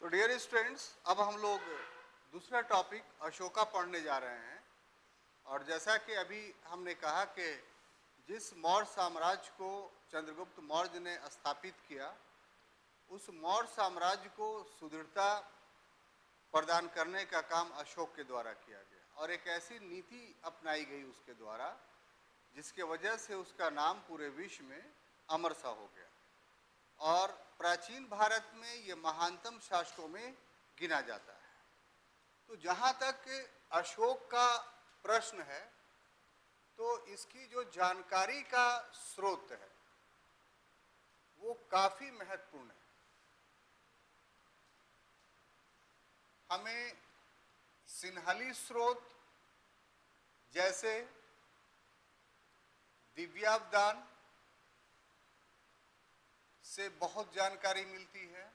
तो dear students, अब हम लोग दूसरा टॉपिक अशोका पढ़ने जा रहे हैं। और जैसा कि अभी हमने कहा कि जिस मौर्य साम्राज्य को चंद्रगुप्त मौर्य ने स्थापित किया, उस मौर्य साम्राज्य को सुदृढ़ता प्रदान करने का काम अशोक के द्वारा किया गया और एक ऐसी नीति अपनाई गई उसके द्वारा जिसके वजह से उसका नाम पूरे विश्व में अमर सा हो गया और प्राचीन भारत में ये महानतम शासकों में गिना जाता है। तो जहाँ तक अशोक का प्रश्न है, तो इसकी जो जानकारी का स्रोत है वो काफी महत्वपूर्ण है। हमें सिन्हली स्रोत जैसे दिव्यावदान से बहुत जानकारी मिलती है,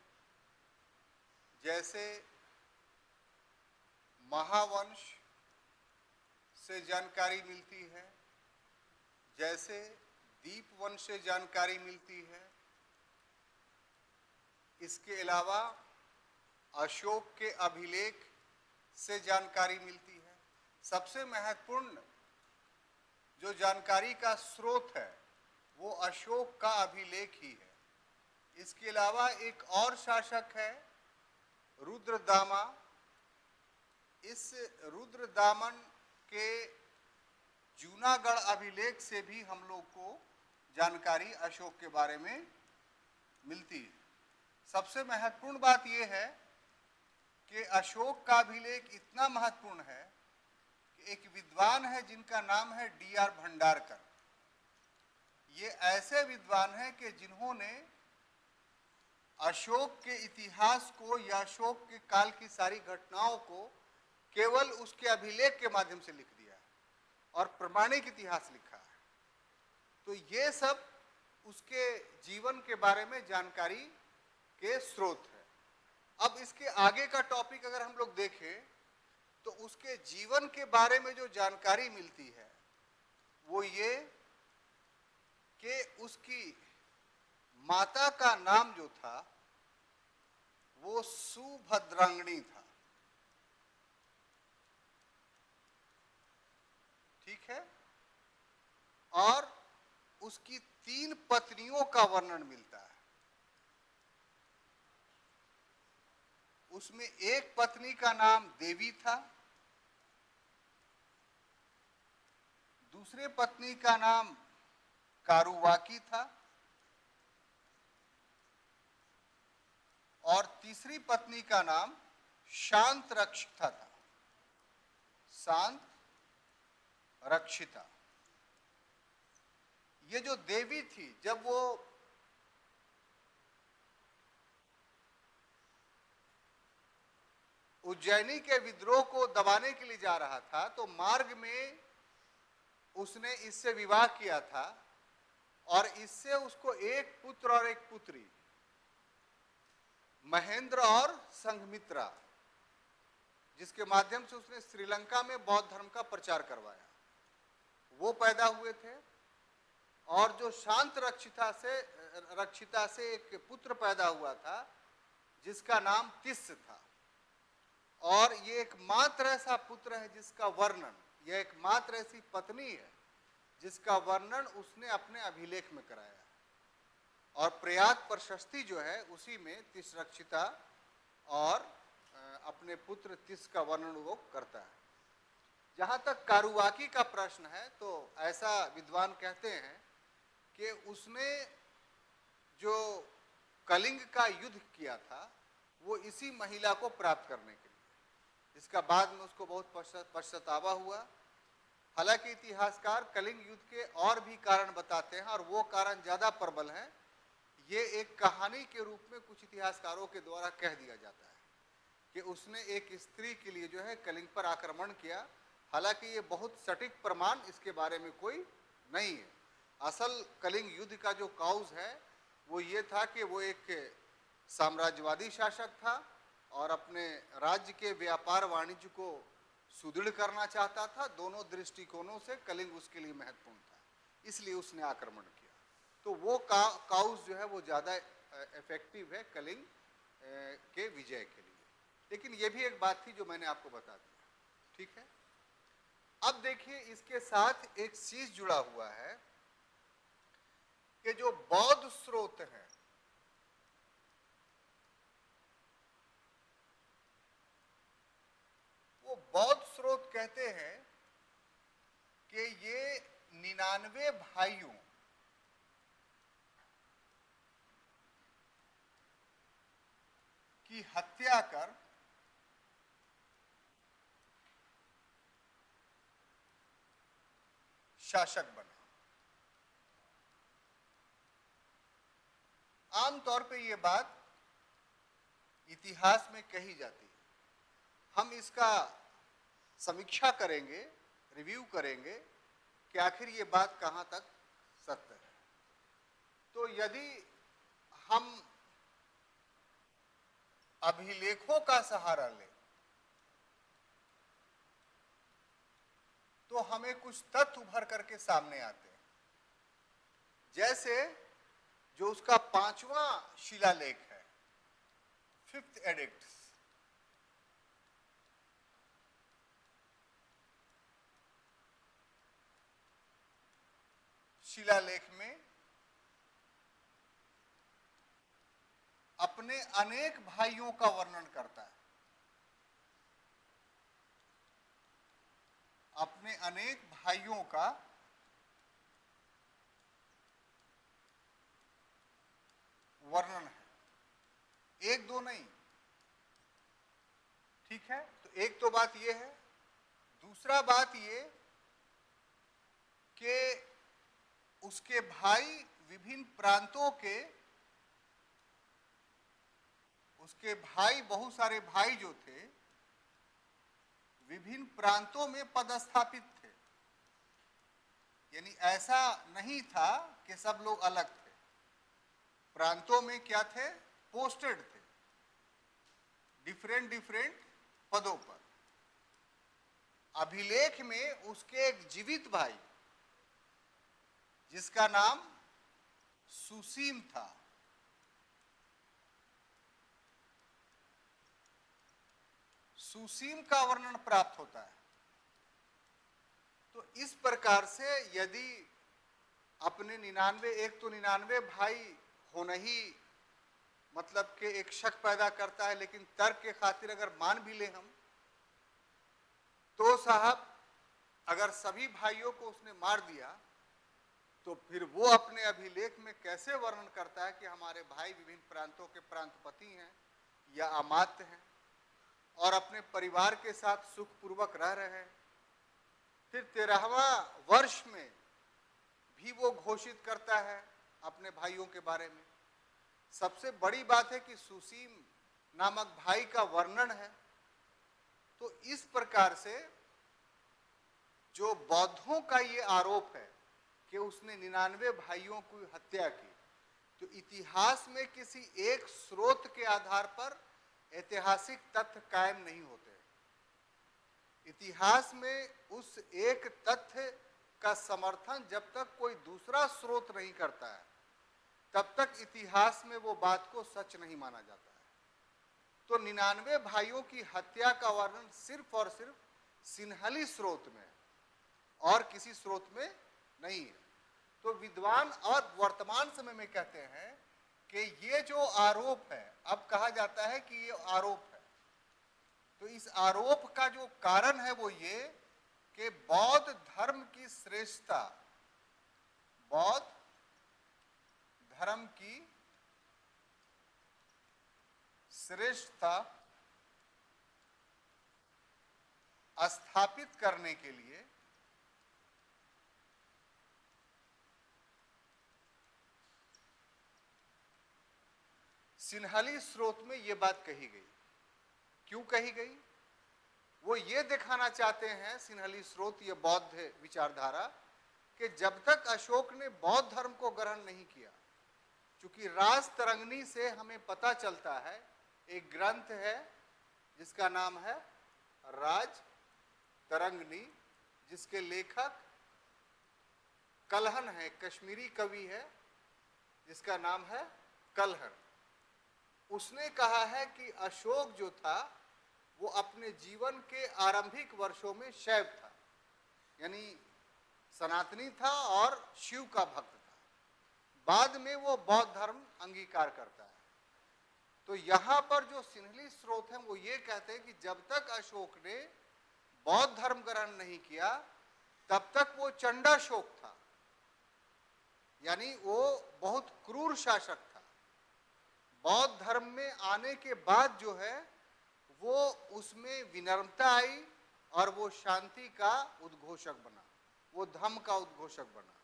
जैसे महावंश से जानकारी मिलती है, जैसे दीपवंश से जानकारी मिलती है। इसके अलावा अशोक के अभिलेख से जानकारी मिलती है। सबसे महत्वपूर्ण जो जानकारी का स्रोत है वो अशोक का अभिलेख ही है। इसके अलावा एक और शासक है रुद्रदामा। इस रुद्रदामन के जूनागढ़ अभिलेख से भी हम लोग को जानकारी अशोक के बारे में मिलती है। सबसे महत्वपूर्ण बात यह है कि अशोक का अभिलेख इतना महत्वपूर्ण है कि एक विद्वान है जिनका नाम है D.R. भंडारकर। ये ऐसे विद्वान हैं कि जिन्होंने अशोक के इतिहास को या अशोक के काल की सारी घटनाओं को केवल उसके अभिलेख के माध्यम से लिख दिया है और प्रमाणिक इतिहास लिखा है। तो ये सब उसके जीवन के बारे में जानकारी के स्रोत है। अब इसके आगे का टॉपिक अगर हम लोग देखें तो उसके जीवन के बारे में जो जानकारी मिलती है वो ये कि उसकी माता का नाम जो था वो सुभद्रांगणी था। ठीक है। और उसकी 3 पत्नियों का वर्णन मिलता है। उसमें एक पत्नी का नाम देवी था, दूसरे पत्नी का नाम कारुवाकी था और तीसरी पत्नी का नाम शांत रक्षिता था। शांत रक्षिता। ये जो देवी थी, जब वो उज्जैनी के विद्रोह को दबाने के लिए जा रहा था तो मार्ग में उसने इससे विवाह किया था और इससे उसको एक पुत्र और एक पुत्री, महेंद्र और संघमित्रा, जिसके माध्यम से उसने श्रीलंका में बौद्ध धर्म का प्रचार करवाया, वो पैदा हुए थे। और जो शांत रक्षिता से एक पुत्र पैदा हुआ था जिसका नाम तिस्स था। और ये एकमात्र ऐसा पुत्र है जिसका वर्णन, यह एकमात्र ऐसी पत्नी है जिसका वर्णन उसने अपने अभिलेख में कराया। और प्रयाग प्रशस्ति जो है उसी में तिस्रक्षिता और अपने पुत्र तिस्स का वर्णन वो करता है। जहाँ तक कारुवाकी का प्रश्न है तो ऐसा विद्वान कहते हैं कि उसने जो कलिंग का युद्ध किया था वो इसी महिला को प्राप्त करने के लिए, जिसका बाद में उसको बहुत पश्चातावा हुआ। हालांकि इतिहासकार कलिंग युद्ध के और भी कारण बताते हैं और वो कारण ज़्यादा प्रबल है। ये एक कहानी के रूप में कुछ इतिहासकारों के द्वारा कह दिया जाता है कि उसने एक स्त्री के लिए जो है कलिंग पर आक्रमण किया। हालांकि ये बहुत सटीक प्रमाण इसके बारे में कोई नहीं है। असल कलिंग युद्ध का जो काउज है वो ये था कि वो एक साम्राज्यवादी शासक था और अपने राज्य के व्यापार वाणिज्य को सुदृढ़ करना चाहता था। दोनों दृष्टिकोणों से कलिंग उसके लिए महत्वपूर्ण था, इसलिए उसने आक्रमण किया। तो वो काउज जो है वो ज़्यादा इफेक्टिव है कलिंग के विजय के लिए। लेकिन ये भी एक बात थी जो मैंने आपको बता दी, ठीक है। अब देखिए इसके साथ एक चीज जुड़ा हुआ है कि जो बौद्ध स्रोत है वो बौद्ध स्रोत कहते हैं कि ये 99 भाइयों की हत्या कर शासक बने। आमतौर पे ये बात इतिहास में कही जाती है, हम इसका समीक्षा करेंगे, रिव्यू करेंगे कि आखिर ये बात कहां तक सत्य है। तो यदि हम अभिलेखों का सहारा लें तो हमें कुछ तथ्य उभर करके सामने आते हैं। जैसे जो उसका 5वां शिलालेख है, 5th एडिक्ट, शिलालेख में अपने अनेक भाइयों का वर्णन करता है, अपने अनेक भाइयों का वर्णन है, एक दो नहीं, ठीक है। तो एक तो बात यह है। दूसरा बात ये कि उसके भाई विभिन्न प्रांतों के, उसके भाई, बहुत सारे भाई जो थे विभिन्न प्रांतों में पदस्थापित थे, यानी ऐसा नहीं था कि सब लोग अलग थे, प्रांतों में क्या थे, पोस्टेड थे डिफरेंट पदों पर। अभिलेख में उसके एक जीवित भाई जिसका नाम सुसीम था, सुसीम का वर्णन प्राप्त होता है। तो इस प्रकार से यदि अपने 99, एक तो 99 भाई होना ही मतलब कि एक शक पैदा करता है, लेकिन तर्क के खातिर अगर मान भी ले हम तो साहब अगर सभी भाइयों को उसने मार दिया तो फिर वो अपने अभिलेख में कैसे वर्णन करता है कि हमारे भाई विभिन्न प्रांतों के प्रांतपति हैं या अमात्य हैं और अपने परिवार के साथ सुखपूर्वक रह रहे हैं। फिर 13वां वर्ष में भी वो घोषित करता है अपने भाइयों के बारे में। सबसे बड़ी बात है कि सुसीम नामक भाई का वर्णन है। तो इस प्रकार से जो बौद्धों का ये आरोप है कि उसने 99 भाइयों की हत्या की, तो इतिहास में किसी एक स्रोत के आधार पर ऐतिहासिक तथ्य कायम नहीं होते। इतिहास में उस एक तथ्य का समर्थन जब तक कोई दूसरा स्रोत नहीं करता है तब तक इतिहास में वो बात को सच नहीं माना जाता है। तो 99 भाइयों की हत्या का वर्णन सिर्फ और सिर्फ सिन्हली स्रोत में और किसी स्रोत में नहीं है। तो विद्वान और वर्तमान समय में कहते हैं कि ये जो आरोप है, अब कहा जाता है कि ये आरोप है, तो इस आरोप का जो कारण है वो ये कि बौद्ध धर्म की श्रेष्ठता, बौद्ध धर्म की श्रेष्ठता स्थापित करने के लिए सिन्हली स्रोत में ये बात कही गई। क्यों कही गई? वो ये दिखाना चाहते हैं सिन्हली स्रोत, ये बौद्ध विचारधारा, कि जब तक अशोक ने बौद्ध धर्म को ग्रहण नहीं किया, चूंकि राजतरंगिणी से हमें पता चलता है, एक ग्रंथ है जिसका नाम है राजतरंगिणी, जिसके लेखक कल्हण है, कश्मीरी कवि है जिसका नाम है कल्हण। उसने कहा है कि अशोक जो था वो अपने जीवन के आरंभिक वर्षों में शैव था, यानी सनातनी था और शिव का भक्त था। बाद में वो बौद्ध धर्म अंगीकार करता है। तो यहां पर जो सिन्हली स्रोत हैं वो ये कहते हैं कि जब तक अशोक ने बौद्ध धर्म ग्रहण नहीं किया तब तक वो चंडाशोक था, यानी वो बहुत क्रूर शासक था। बौद्ध धर्म में आने के बाद जो है वो उसमें विनम्रता आई और वो शांति का उद्घोषक बना, वो धम्म का उद्घोषक बना।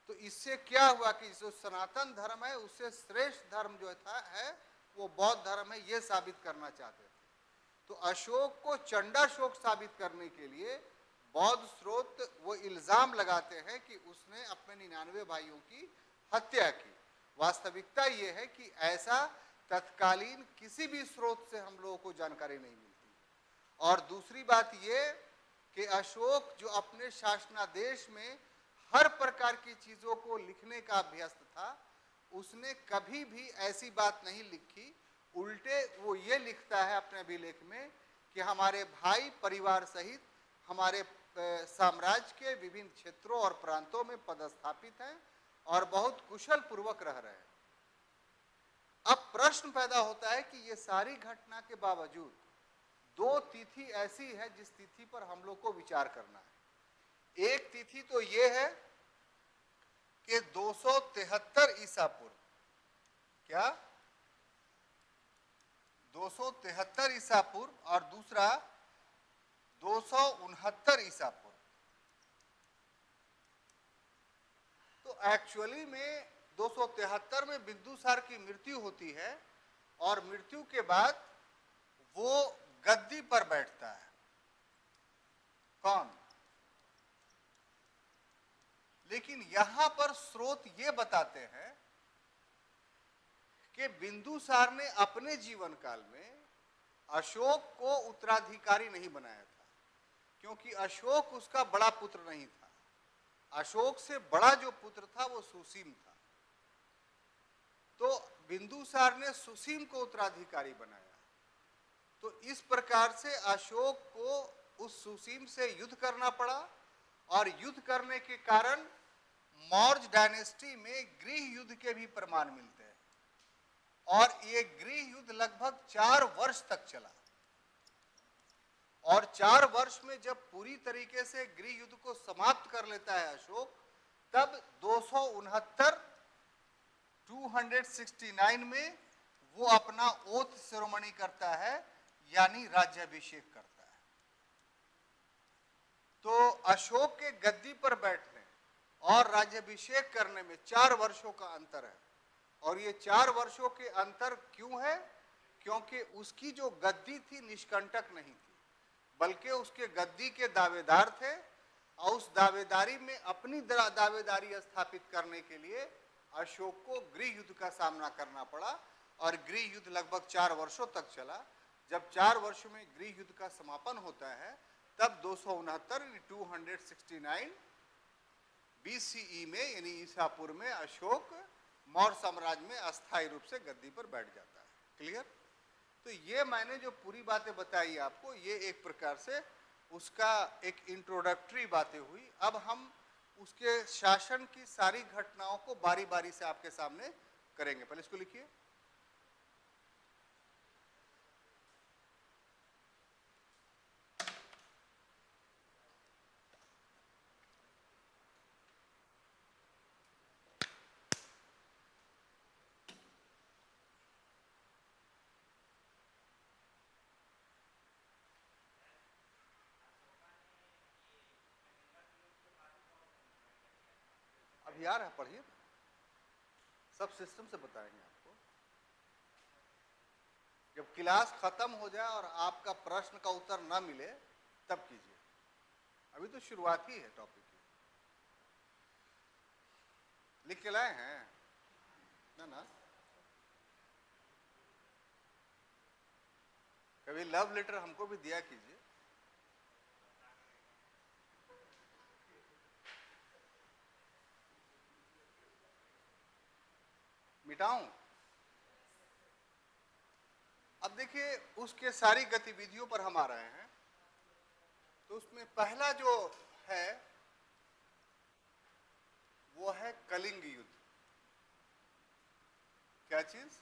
तो इससे क्या हुआ कि जो सनातन धर्म है उससे श्रेष्ठ धर्म जो था है वो बौद्ध धर्म है, ये साबित करना चाहते थे। तो अशोक को चंडाशोक साबित करने के लिए बौद्ध स्रोत वो इल्जाम लगाते हैं कि उसने अपने 99 भाइयों की हत्या की। वास्तविकता ये है कि ऐसा तत्कालीन किसी भी स्रोत से हम लोगों को जानकारी नहीं मिलती। और दूसरी बात ये कि अशोक जो अपने शासनादेश में हर प्रकार की चीजों को लिखने का अभ्यस्त था, उसने कभी भी ऐसी बात नहीं लिखी। उल्टे वो ये लिखता है अपने अभिलेख में कि हमारे भाई परिवार सहित हमारे साम्राज्य के विभिन्न क्षेत्रों और प्रांतों में पदस्थापित हैं और बहुत कुशल पूर्वक रह रहे हैं। अब प्रश्न पैदा होता है कि ये सारी घटना के बावजूद दो तिथि ऐसी है जिस तिथि पर हम लोग को विचार करना है। एक तिथि तो ये है कि 273 ईसा पूर्व, क्या 273 ईसा पूर्व, और दूसरा 269 ईसा पूर्व। तो एक्चुअली में 273 में बिंदुसार की मृत्यु होती है और मृत्यु के बाद वो गद्दी पर बैठता है। कौन? लेकिन यहां पर स्रोत ये बताते हैं कि बिंदुसार ने अपने जीवन काल में अशोक को उत्तराधिकारी नहीं बनाया था, क्योंकि अशोक उसका बड़ा पुत्र नहीं था। अशोक से बड़ा जो पुत्र था वो सुसीम था। तो बिंदुसार ने सुसीम को उत्तराधिकारी बनाया। तो इस प्रकार से अशोक को उस सुसीम से युद्ध करना पड़ा और युद्ध करने के कारण मौर्य डायनेस्टी में गृह युद्ध के भी प्रमाण मिलते हैं और ये गृह युद्ध लगभग 4 वर्ष तक चला। और 4 वर्ष में जब पूरी तरीके से गृह युद्ध को समाप्त कर लेता है अशोक, तब 269 में वो अपना ओथ सेरेमनी करता है, यानी राज्याभिषेक करता है। तो अशोक के गद्दी पर बैठने और राज्याभिषेक करने में 4 वर्षों का अंतर है। और ये 4 वर्षों के अंतर क्यों है? क्योंकि उसकी जो गद्दी थी निष्कंटक नहीं थी, बल्कि उसके गद्दी के दावेदार थे और उस दावेदारी में अपनी दावेदारी स्थापित करने के लिए अशोक को गृह युद्ध का सामना करना पड़ा और गृह युद्ध लगभग 4 वर्षों तक चला। जब 4 वर्ष में गृह युद्ध का समापन होता है तब 269 BCE में, यानी ईसा पूर्व में, अशोक मौर्य साम्राज्य में अस्थायी रूप से गद्दी पर बैठ जाता है। क्लियर? तो ये मैंने जो पूरी बातें बताई आपको, ये एक प्रकार से उसका एक इंट्रोडक्टरी बातें हुई। अब हम उसके शासन की सारी घटनाओं को बारी बारी से आपके सामने करेंगे। पहले इसको लिखिए। अब यार है, पढ़िए, सब सिस्टम से बताएंगे आपको। जब क्लास खत्म हो जाए और आपका प्रश्न का उत्तर ना मिले तब कीजिए, अभी तो शुरुआत ही है टॉपिक की। लिख के लाए हैं ना? कभी लव लेटर हमको भी दिया कीजिए। मिटाऊं? अब देखिए उसके सारी गतिविधियों पर हम आ रहे हैं। तो उसमें पहला जो है वो है कलिंग युद्ध। क्या चीज?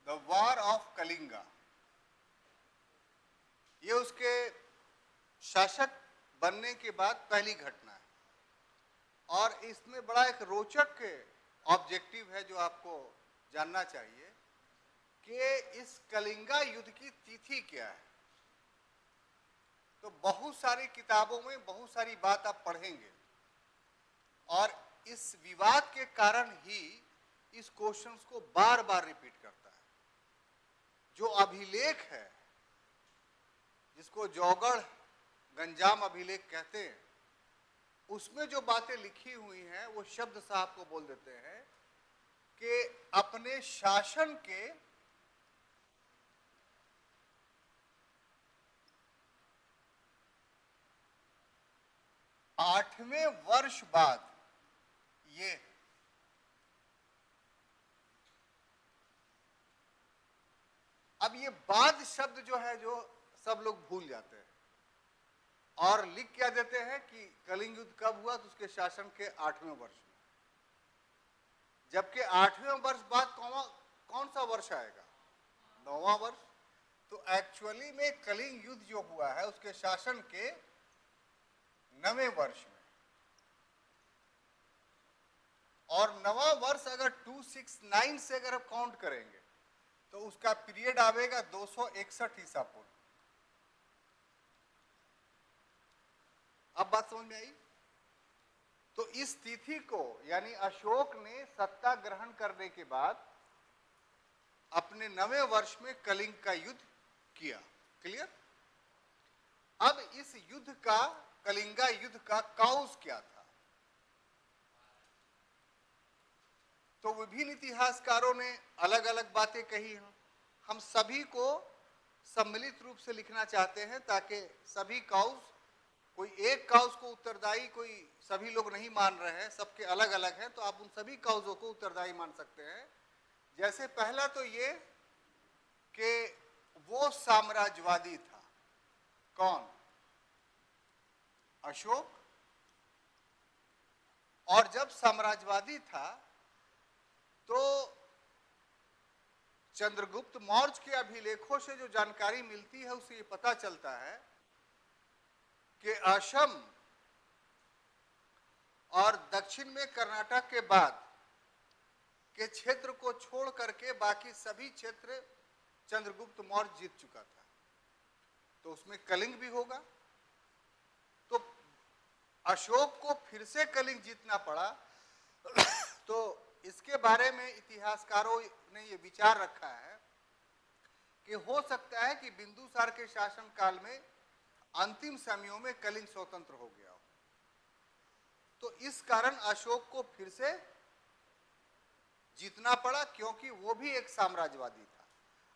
The war of Kalinga. ये उसके शासक बनने के बाद पहली घटना है और इसमें बड़ा एक रोचक ऑब्जेक्टिव है जो आपको जानना चाहिए कि इस कलिंगा युद्ध की तिथि क्या है। तो बहुत सारी किताबों में बहुत सारी बात आप पढ़ेंगे और इस विवाद के कारण ही इस क्वेश्चंस को बार बार रिपीट करता है। जो अभिलेख है जिसको जौगढ़ गंजाम अभिलेख कहते हैं, उसमें जो बातें लिखी हुई हैं वो शब्द साहब को बोल देते हैं कि अपने शासन के 8वें वर्ष बाद ये अब ये बाद शब्द जो है जो सब लोग भूल जाते हैं और लिख क्या देते हैं कि कलिंग युद्ध कब हुआ, तो उसके शासन के 8वें वर्ष में। जबकि 8वें वर्ष बाद कौन सा वर्ष आएगा? 9वां वर्ष। तो एक्चुअली में कलिंग युद्ध जो हुआ है उसके शासन के 9वें वर्ष में। और 9वां वर्ष अगर 269 से अगर आप काउंट करेंगे तो उसका पीरियड आवेगा 261 ईसा पूर्व। अब बात समझ में आई? तो इस तिथि को यानी अशोक ने सत्ता ग्रहण करने के बाद अपने 9वें वर्ष में कलिंग का युद्ध किया। क्लियर? अब इस युद्ध का, कलिंगा युद्ध का काउज क्या था? तो विभिन्न इतिहासकारों ने अलग अलग बातें कही हैं। हम सभी को सम्मिलित रूप से लिखना चाहते हैं ताकि सभी काउज, कोई एक काउज को उत्तरदायी कोई सभी लोग नहीं मान रहे हैं, सबके अलग अलग हैं, तो आप उन सभी काउजों को उत्तरदायी मान सकते हैं। जैसे पहला तो ये कि वो साम्राज्यवादी था। कौन? अशोक। और जब साम्राज्यवादी था तो चंद्रगुप्त मौर्य के अभिलेखों से जो जानकारी मिलती है उससे ये पता चलता है कि असम और दक्षिण में कर्नाटक के बाद के क्षेत्र को छोड़ करके बाकी सभी क्षेत्र चंद्रगुप्त मौर्य जीत चुका था। तो उसमें कलिंग भी होगा। तो अशोक को फिर से कलिंग जीतना पड़ा। तो इसके बारे में इतिहासकारों ने ये विचार रखा है कि हो सकता है कि बिंदुसार के शासन काल में अंतिम समयों में कलिंग स्वतंत्र हो गया हो। तो इस कारण अशोक को फिर से जीतना पड़ा क्योंकि वो भी एक साम्राज्यवादी था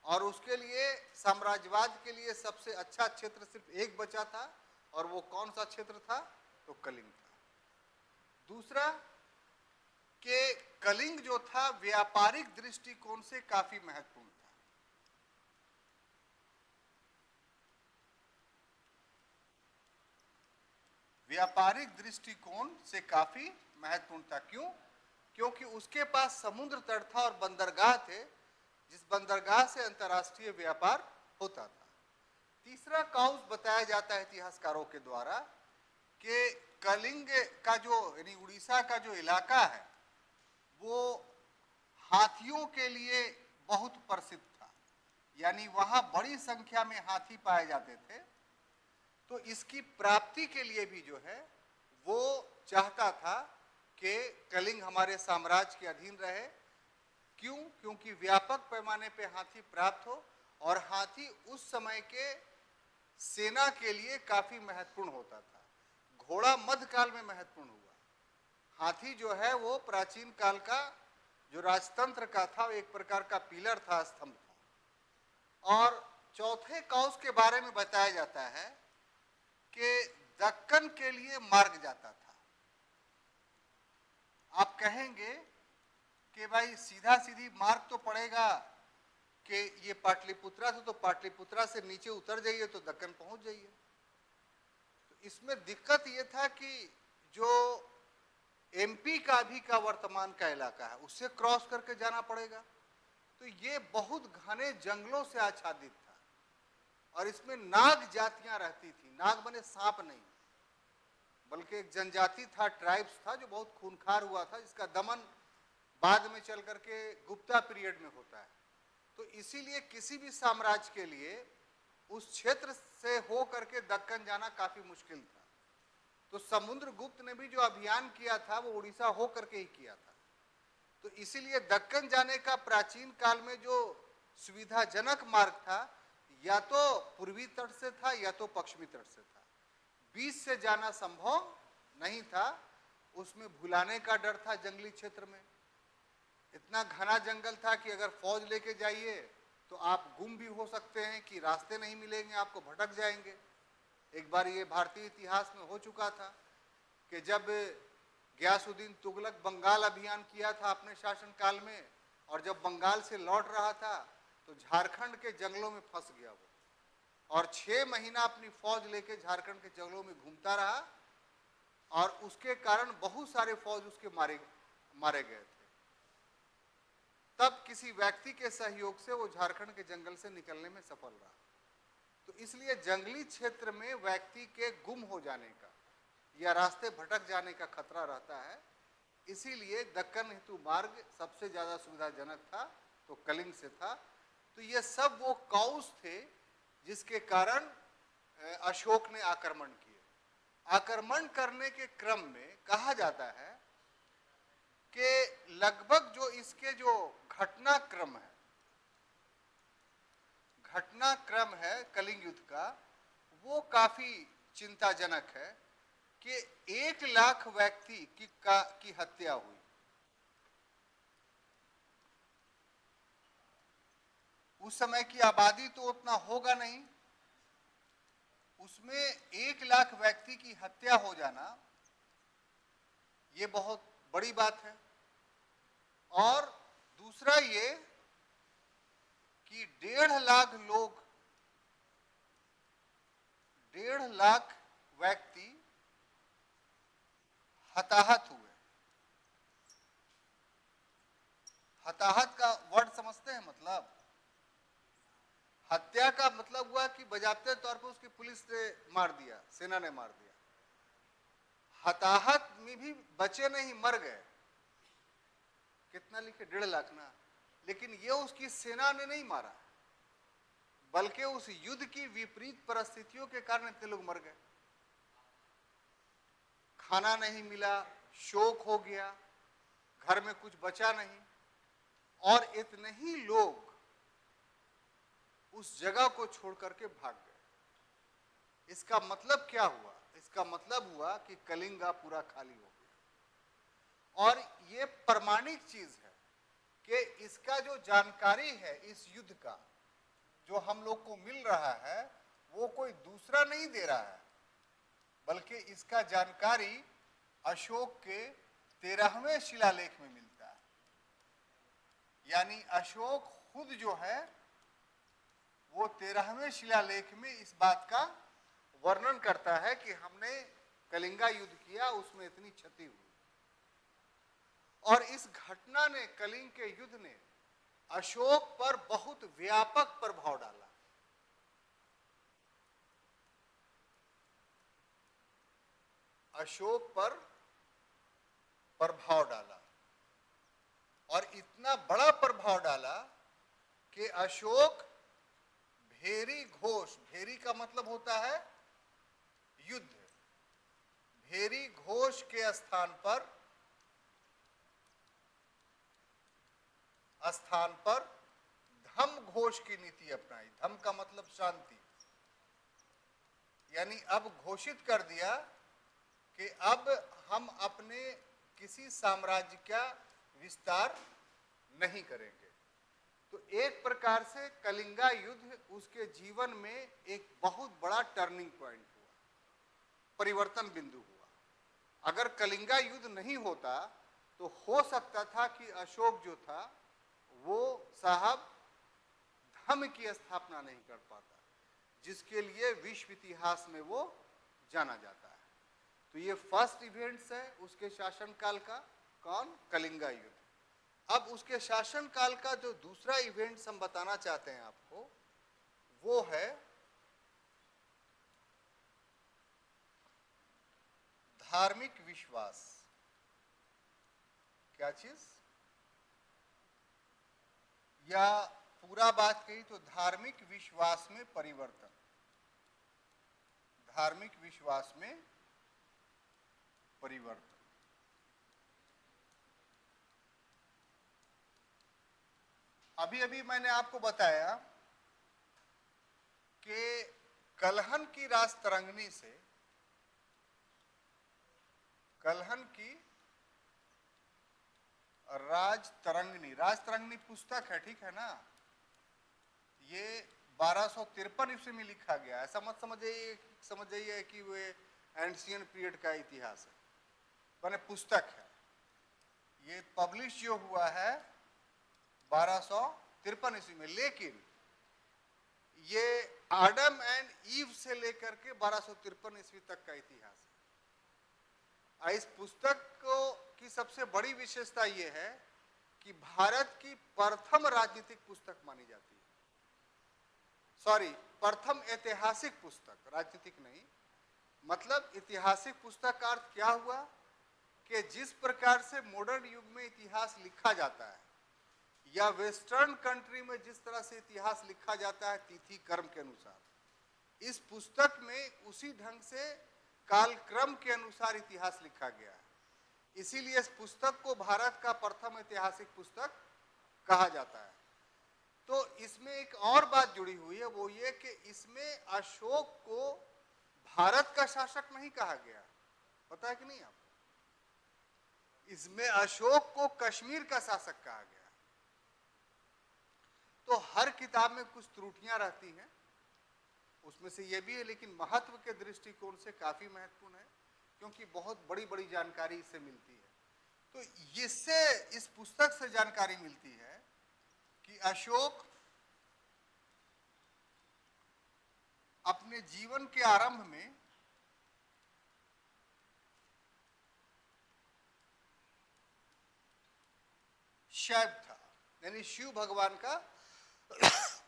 और उसके लिए साम्राज्यवाद के लिए सबसे अच्छा क्षेत्र सिर्फ एक बचा था और वो कौन सा क्षेत्र था? तो कलिंग था। दूसरा कि कलिंग जो था व्यापारिक दृष्टिकोण से काफी महत्वपूर्ण था। व्यापारिक दृष्टिकोण से काफी महत्वपूर्ण था। क्यों? क्योंकि उसके पास समुद्र तट था और बंदरगाह थे, जिस बंदरगाह से अंतर्राष्ट्रीय व्यापार होता था। तीसरा काउज बताया जाता है इतिहासकारों के द्वारा कि कलिंग का जो यानी उड़ीसा का जो इलाका है वो हाथियों के लिए बहुत प्रसिद्ध था, यानी वहां बड़ी संख्या में हाथी पाए जाते थे। तो इसकी प्राप्ति के लिए भी जो है वो चाहता था कि कलिंग हमारे साम्राज्य के अधीन रहे। क्यों? क्योंकि व्यापक पैमाने पे हाथी प्राप्त हो और हाथी उस समय के सेना के लिए काफी महत्वपूर्ण होता था। घोड़ा मध्यकाल में महत्वपूर्ण हुआ। हाथी जो है वो प्राचीन काल का जो राजतंत्र का था, वो एक प्रकार का पिलर था, स्तंभ था। और चौथे काउस के बारे में बताया जाता है कि दक्कन के लिए मार्ग जाता था। आप कहेंगे कि भाई सीधा सीधी मार्ग तो पड़ेगा कि ये पाटलिपुत्रा था तो पाटलिपुत्रा से नीचे उतर जाइए तो दक्कन पहुंच जाइए। तो इसमें दिक्कत ये था कि जो एमपी का वर्तमान का इलाका है उससे क्रॉस करके जाना पड़ेगा, तो ये बहुत घने जंगलों से आच्छादित था और इसमें नाग जातियां रहती थी। नाग बने सांप नहीं, बल्कि एक जनजाति था, ट्राइब्स था जो बहुत खूंखार हुआ था, जिसका दमन बाद में चल करके गुप्ता पीरियड में होता है। तो इसीलिए किसी भी साम्राज्य के लिए उस क्षेत्र से हो करके दक्कन जाना काफी मुश्किल था। तो समुद्रगुप्त ने भी जो अभियान किया था वो उड़ीसा हो करके ही किया था। तो इसीलिए दक्कन जाने का प्राचीन काल में जो सुविधाजनक मार्ग था, या तो पूर्वी तट से था या तो पश्चिमी तट से था। बीच से जाना संभव नहीं था, उसमें भुलाने का डर था। जंगली क्षेत्र में इतना घना जंगल था कि अगर फौज लेके जाइए तो आप गुम भी हो सकते हैं, कि रास्ते नहीं मिलेंगे, आपको भटक जाएंगे। एक बार ये भारतीय इतिहास में हो चुका था कि जब गयासुद्दीन तुगलक बंगाल अभियान किया था अपने शासनकाल में, और जब बंगाल से लौट रहा था तो झारखंड के जंगलों में फंस गया वो, और 6 महीना अपनी फौज लेके झारखंड के जंगलों में घूमता रहा, और उसके कारण बहुत सारे फौज उसके मारे गए थे। तब किसी व्यक्ति के सहयोग से वो झारखंड के जंगल से निकलने में सफल रहा। तो इसलिए जंगली क्षेत्र में व्यक्ति के गुम हो जाने का या रास्ते भटक जाने का खतरा रहता है। इसीलिए दक्कन हेतु मार्ग सबसे ज्यादा सुविधाजनक था तो कलिंग से था। तो ये सब वो कॉज थे जिसके कारण अशोक ने आक्रमण किए। आक्रमण करने के क्रम में कहा जाता है कि लगभग जो इसके जो घटनाक्रम है कलिंग युद्ध का, वो काफी चिंताजनक है कि 1 लाख व्यक्ति की हत्या हुई। उस समय की आबादी तो उतना होगा नहीं, उसमें 1 लाख व्यक्ति की हत्या हो जाना ये बहुत बड़ी बात है। और दूसरा ये कि 1.5 लाख व्यक्ति हताहत हुए। हताहत का वर्ड समझते हैं? मतलब हत्या का मतलब हुआ कि बजाते तौर पर उसकी पुलिस ने मार दिया, सेना ने मार दिया। हताहत में भी बचे नहीं, मर गए। कितना लिखे? 1.5 लाख ना। लेकिन ये उसकी सेना ने नहीं मारा, बल्कि उस युद्ध की विपरीत परिस्थितियों के कारण इतने लोग मर गए। खाना नहीं मिला, शोक हो गया, घर में कुछ बचा नहीं, और इतने ही लोग उस जगह को छोड़ करके भाग गए। इसका मतलब क्या हुआ? इसका मतलब हुआ कि कलिंगा पूरा खाली हो गया। और ये प्रमाणिक चीज है कि इसका जो जानकारी है इस युद्ध का जो हम लोग को मिल रहा है वो कोई दूसरा नहीं दे रहा है, बल्कि इसका जानकारी अशोक के 13वें शिलालेख में मिलता है। यानी अशोक खुद जो है वो 13वें शिलालेख में इस बात का वर्णन करता है कि हमने कलिंगा युद्ध किया, उसमें इतनी क्षति हुई। और इस घटना ने, कलिंग के युद्ध ने अशोक पर बहुत व्यापक प्रभाव डाला। अशोक पर प्रभाव डाला, और इतना बड़ा प्रभाव डाला कि अशोक भेरी घोष, भेरी का मतलब होता है युद्ध, भेरी घोष के स्थान पर धम घोष की नीति अपनाई। धम का मतलब शांति। यानी अब घोषित कर दिया कि अब हम अपने किसी साम्राज्य का विस्तार नहीं करेंगे। तो एक प्रकार से कलिंगा युद्ध उसके जीवन में एक बहुत बड़ा टर्निंग पॉइंट हुआ, परिवर्तन बिंदु हुआ। अगर कलिंगा युद्ध नहीं होता तो हो सकता था कि अशोक जो था वो साहब धर्म की स्थापना नहीं कर पाता, जिसके लिए विश्व इतिहास में वो जाना जाता है। तो ये फर्स्ट इवेंट्स है उसके शासनकाल का। कौन? कलिंगा युद्ध। अब उसके शासनकाल का जो दूसरा इवेंट्स हम बताना चाहते हैं आपको, वो है धार्मिक विश्वास। क्या चीज? या पूरा बात कही तो धार्मिक विश्वास में परिवर्तन। धार्मिक विश्वास में परिवर्तन। अभी अभी मैंने आपको बताया कि कलहन की राजतरंगिणी से, कलहन की राजतरंगिणी पुस्तक है, ठीक है ना? ये 1253 ईस्वी में लिखा गया। ऐसा मत समझ जाइए कि वो एंशियंट पीरियड का इतिहास है, माने पुस्तक है। ये पब्लिश जो हुआ है 1253 ईस्वी में, लेकिन ये आदम एंड ईव से लेकर के 1253 ईस्वी तक का इतिहास है। इस पुस्तक की सबसे बड़ी विशेषता यह है कि भारत की प्रथम राजनीतिक पुस्तक मानी जाती है। सॉरी, प्रथम ऐतिहासिक पुस्तक, राजनीतिक नहीं। मतलब ऐतिहासिक पुस्तक का अर्थ क्या हुआ कि जिस प्रकार से मॉडर्न युग में इतिहास लिखा जाता है या वेस्टर्न कंट्री में जिस तरह से इतिहास लिखा जाता है तिथि कर्म के अनुसार, इस पुस्तक में उसी ढंग से कालक्रम के अनुसार इतिहास लिखा गया है। इसीलिए इस पुस्तक को भारत का प्रथम ऐतिहासिक पुस्तक कहा जाता है। तो इसमें एक और बात जुड़ी हुई है, वो ये कि इसमें अशोक को भारत का शासक नहीं कहा गया। पता है कि नहीं आपको? इसमें अशोक को कश्मीर का शासक कहा गया। तो हर किताब में कुछ त्रुटियां रहती हैं, उसमें से ये भी है, लेकिन महत्व के दृष्टिकोण से काफी महत्वपूर्ण है, क्योंकि बहुत बड़ी बड़ी जानकारी इससे मिलती है। तो इससे, इस पुस्तक से जानकारी मिलती है कि अशोक अपने जीवन के आरंभ में शैव था, यानी शिव भगवान का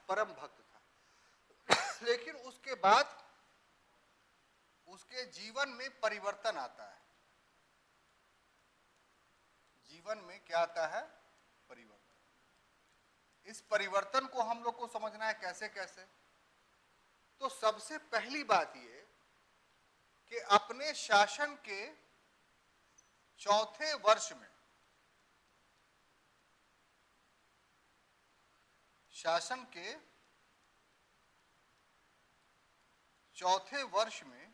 परम भक्त था। लेकिन उसके बाद उसके जीवन में परिवर्तन आता है। जीवन में क्या आता है? परिवर्तन। इस परिवर्तन को हम लोग को समझना है कैसे कैसे। तो सबसे पहली बात ये कि अपने शासन के चौथे वर्ष में, शासन के चौथे वर्ष में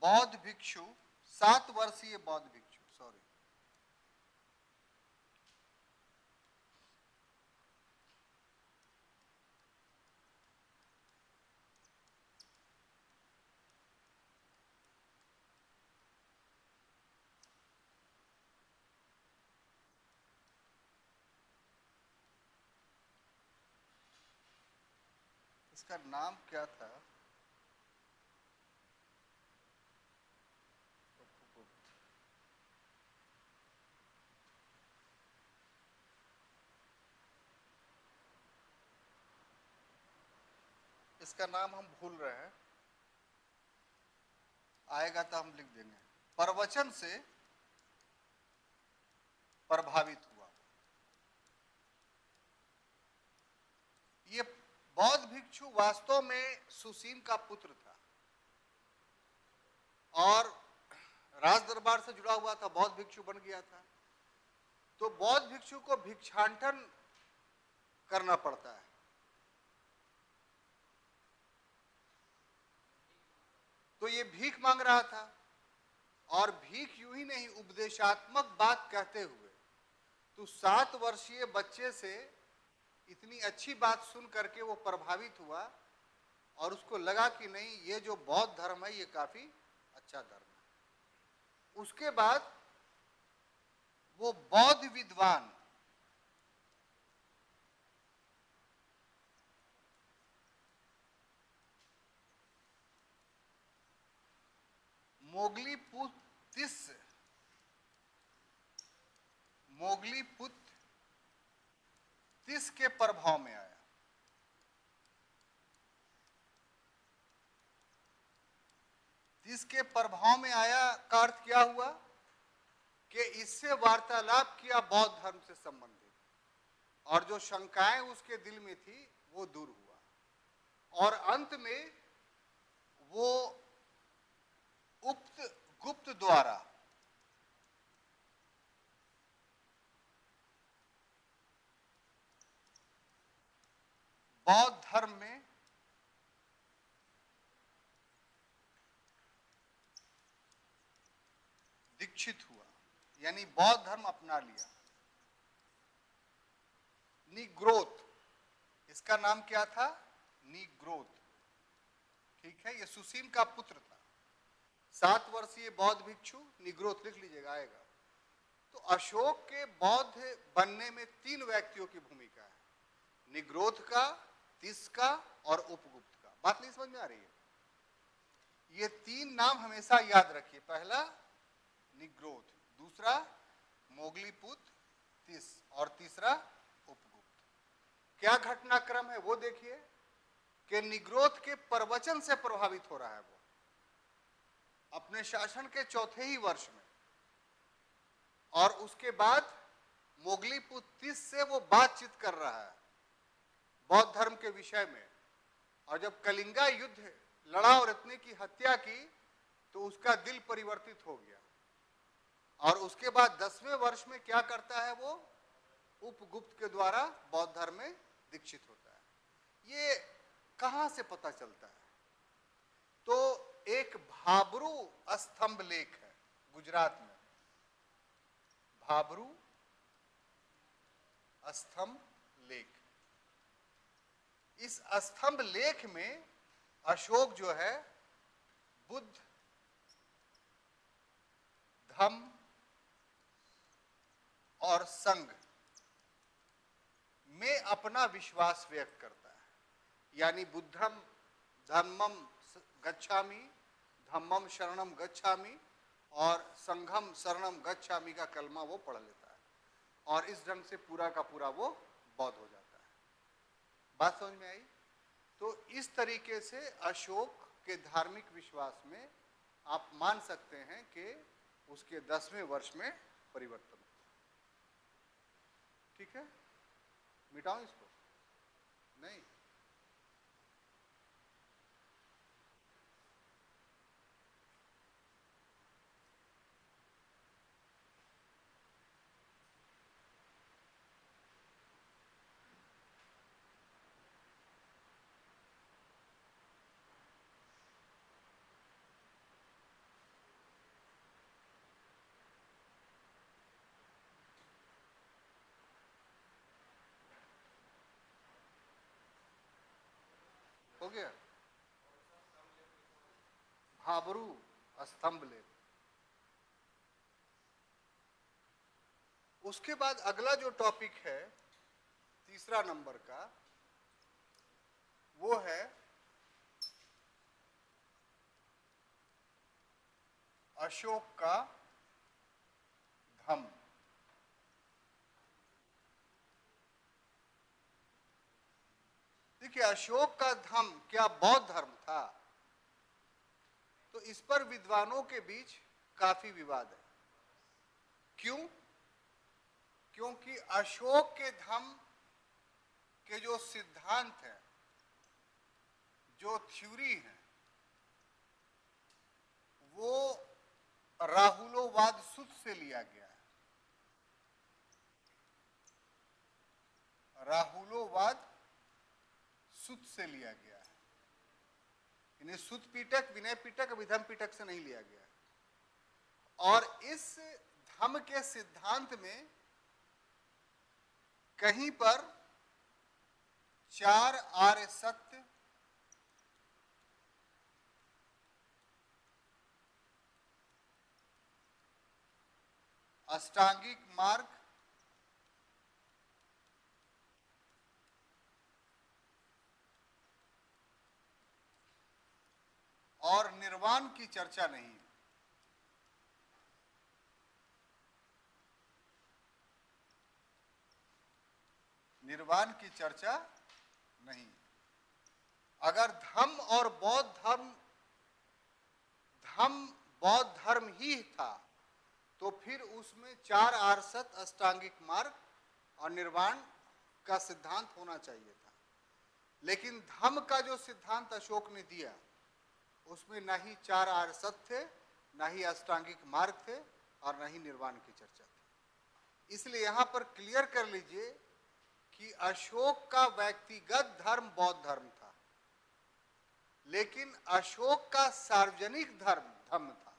बौद्ध भिक्षु, 7 वर्षीय बौद्ध भिक्षु, सॉरी, इसका नाम क्या था? इसका नाम हम भूल रहे हैं, आएगा तो हम लिख देंगे। प्रवचन से प्रभावित हुआ। ये बौद्ध भिक्षु वास्तव में सुसीम का पुत्र था और राज दरबार से जुड़ा हुआ था, बौद्ध भिक्षु बन गया था। तो बौद्ध भिक्षु को भिक्षाटन करना पड़ता है। तो ये भीख मांग रहा था, और भीख यूं ही नहीं, उपदेशात्मक बात कहते हुए। तो 7 वर्षीय बच्चे से इतनी अच्छी बात सुन करके वो प्रभावित हुआ और उसको लगा कि नहीं, ये जो बौद्ध धर्म है ये काफी अच्छा धर्म है। उसके बाद वो वो बौद्ध विद्वान मोगलीपुत्र तिस के प्रभाव में आया। तिसके प्रभाव में आया का अर्थ क्या हुआ कि इससे वार्तालाप किया बौद्ध धर्म से संबंधित, और जो शंकाएं उसके दिल में थी वो दूर हुआ, और अंत में वो गुप्त द्वारा बौद्ध धर्म में दीक्षित हुआ, यानी बौद्ध धर्म अपना लिया। निग्रोथ, इसका नाम क्या था? निग्रोथ। ठीक है, ये सुसीम का पुत्र था। 7 वर्षीय बौद्ध भिक्षु निग्रोथ, लिख लीजिएगा, आएगा। तो अशोक के बौद्ध बनने में 3 व्यक्तियों की भूमिका है, निग्रोथ का, तिस का और उपगुप्त का। बात नहीं समझ में आ रही है? ये 3 नाम हमेशा याद रखिए। पहला निग्रोथ, दूसरा मोगलीपुत्र तिस, और तीसरा उपगुप्त। क्या घटनाक्रम है वो देखिए कि निग्रोथ के प्रवचन से प्रभावित हो रहा है वो अपने शासन के 4थे ही वर्ष में, और उसके बाद मोगलीपुत्र तिस से वो बातचीत कर रहा है बौद्ध धर्म के विषय में। और जब कलिंगा युद्ध लड़ा और इतने की हत्या की तो उसका दिल परिवर्तित हो गया, और उसके बाद 10वें वर्ष में क्या करता है वो? उपगुप्त के द्वारा बौद्ध धर्म में दीक्षित होता है। ये कहां से पता चलता है? तो एक भाबरू स्तंभ लेख है गुजरात में, भाबरू स्तंभ लेख। इस स्तंभ लेख में अशोक जो है बुद्ध, धम्म और संघ में अपना विश्वास व्यक्त करता है, यानी बुद्धम धम्मम गच्छामि, धम्मम शरणम गच्छामि और संघम शरणम गच्छामि का कलमा वो पढ़ लेता है, और इस ढंग से पूरा का पूरा वो बौद्ध हो जाता है। बात समझ में आई? तो इस तरीके से अशोक के धार्मिक विश्वास में आप मान सकते हैं कि उसके 10वें वर्ष में परिवर्तन हुआ। ठीक है, मिटाऊं इसको? नहीं, हो गया। भाबरू स्तंभ लेख। उसके बाद अगला जो टॉपिक है 3रा नंबर का, वो है अशोक का धम्म। देखिए, अशोक का धम्म क्या बौद्ध धर्म था? तो इस पर विद्वानों के बीच काफी विवाद है। क्यों? क्योंकि अशोक के धम्म के जो सिद्धांत हैं, जो थ्योरी है, वो राहुलोवाद सुत से लिया गया है। राहुलोवाद सुत से लिया गया है, इन्हें सुत पीटक, विनय पीटक, विधम पीटक से नहीं लिया गया है। और इस धम्म के सिद्धांत में कहीं पर 4 आर्य सत्य, अष्टांगिक मार्ग और निर्वाण की चर्चा नहीं है। निर्वाण की चर्चा नहीं। अगर धम्म और बौद्ध धर्म ही था तो फिर उसमें 4 आर्षद अष्टांगिक मार्ग और निर्वाण का सिद्धांत होना चाहिए था। लेकिन धम्म का जो सिद्धांत अशोक ने दिया उसमें न ही 4 आर्षद थे, न ही अष्टांगिक मार्ग थे और न ही निर्वाण की चर्चा थी। इसलिए यहां पर क्लियर कर लीजिए कि अशोक का व्यक्तिगत धर्म बौद्ध धर्म था, लेकिन अशोक का सार्वजनिक धर्म धम्म था।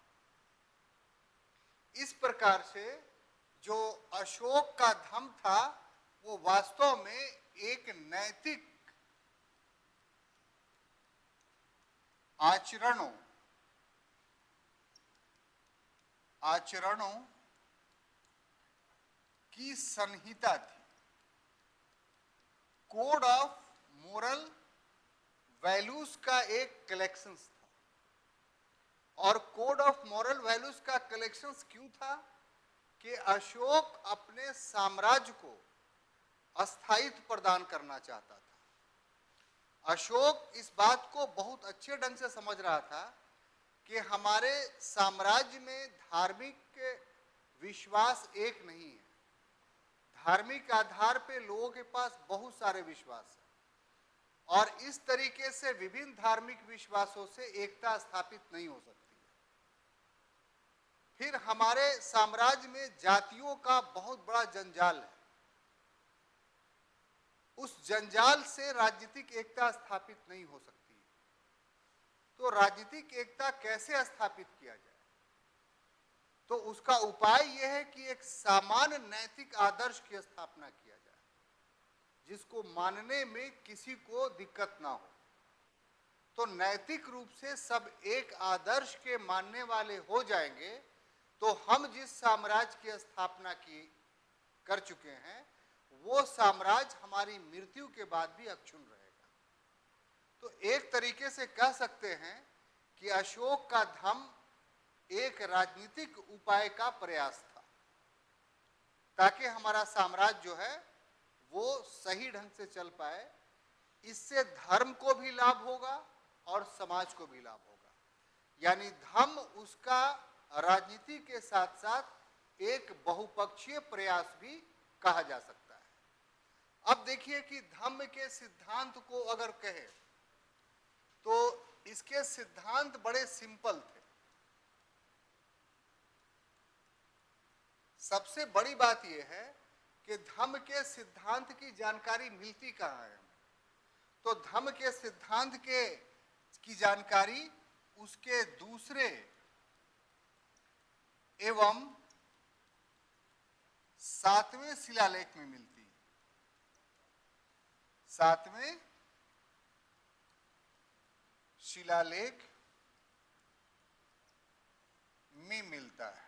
इस प्रकार से जो अशोक का धम्म था वो वास्तव में एक नैतिक आचरणों की संहिता थी। कोड ऑफ मोरल वैल्यूज का एक कलेक्शन था। और कोड ऑफ मॉरल वैल्यूज का कलेक्शन क्यों था? कि अशोक अपने साम्राज्य को अस्थायित्व प्रदान करना चाहता था। अशोक इस बात को बहुत अच्छे ढंग से समझ रहा था कि हमारे साम्राज्य में धार्मिक विश्वास एक नहीं है। धार्मिक आधार पे लोगों के पास बहुत सारे विश्वास हैं और इस तरीके से विभिन्न धार्मिक विश्वासों से एकता स्थापित नहीं हो सकती। फिर हमारे साम्राज्य में जातियों का बहुत बड़ा जंजाल है। उस जंजाल से राजनीतिक एकता स्थापित नहीं हो सकती। तो राजनीतिक एकता कैसे स्थापित किया जाए? तो उसका उपाय यह है कि एक सामान्य नैतिक आदर्श की स्थापना किया जाए जिसको मानने में किसी को दिक्कत ना हो। तो नैतिक रूप से सब एक आदर्श के मानने वाले हो जाएंगे तो हम जिस साम्राज्य की स्थापना कर चुके हैं वो साम्राज्य हमारी मृत्यु के बाद भी अक्षुण्ण रहेगा। तो एक तरीके से कह सकते हैं कि अशोक का धम्म एक राजनीतिक उपाय का प्रयास था ताकि हमारा साम्राज्य जो है वो सही ढंग से चल पाए। इससे धर्म को भी लाभ होगा और समाज को भी लाभ होगा। यानी धम्म उसका राजनीति के साथ साथ एक बहुपक्षीय प्रयास भी कहा जा सकता है। अब देखिए कि धम्म के सिद्धांत को अगर कहे तो इसके सिद्धांत बड़े सिंपल थे। सबसे बड़ी बात यह है कि धम्म के सिद्धांत की जानकारी मिलती कहाँ है? तो धम्म के सिद्धांत की जानकारी उसके दूसरे एवं 7वें शिलालेख में मिलती है। 7वें शिलालेख में मिलता है।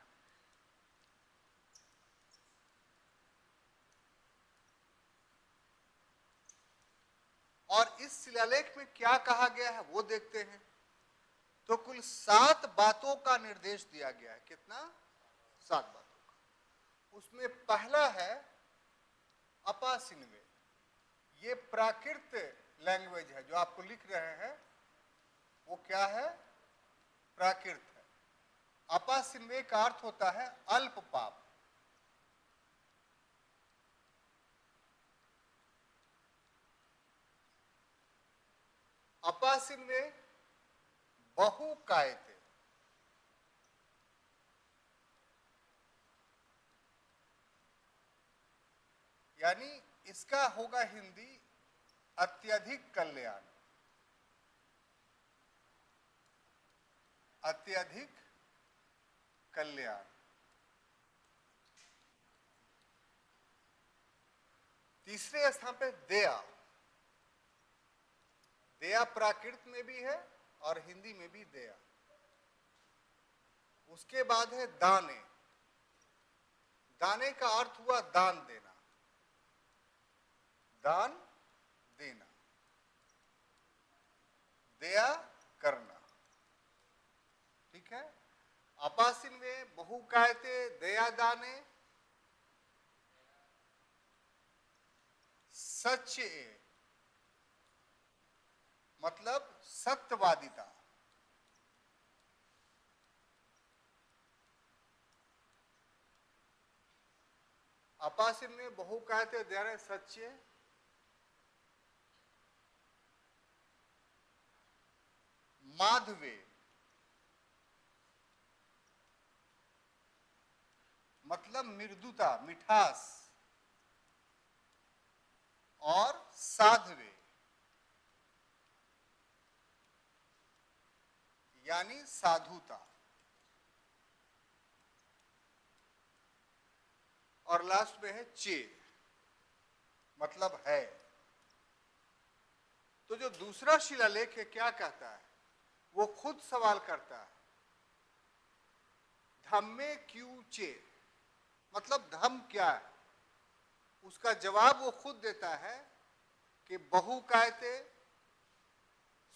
और इस शिलालेख में क्या कहा गया है वो देखते हैं। तो कुल 7 बातों का निर्देश दिया गया है। कितना? 7 बातों का। उसमें पहला है अपासिन्वे। ये प्राकृत लैंग्वेज है जो आपको लिख रहे हैं वो क्या है? प्राकृत है। अपासिन्वे का अर्थ होता है अल्प पाप। अपासिन्वे बहुकायते। यानी इसका होगा हिंदी अत्यधिक कल्याण। अत्यधिक कल्याण। तीसरे स्थान पे दया। दया प्राकृत में भी है और हिंदी में भी दया। उसके बाद है दाने। दाने का अर्थ हुआ दान देना, दान देना, दया करना, ठीक है। अपासिन में बहुकायते दया दाने, सच्चे मतलब सत्यवादिता, अपासिन में बहुकायते दे रहे सच्चे, माधवे मतलब मृदुता मिठास, और साध्वे यानी साधुता, और लास्ट में है चे मतलब है। तो जो दूसरा शिलालेख है क्या कहता है, वो खुद सवाल करता है, धम्मे क्यों चे मतलब धम्म क्या है। उसका जवाब वो खुद देता है कि बहुकायते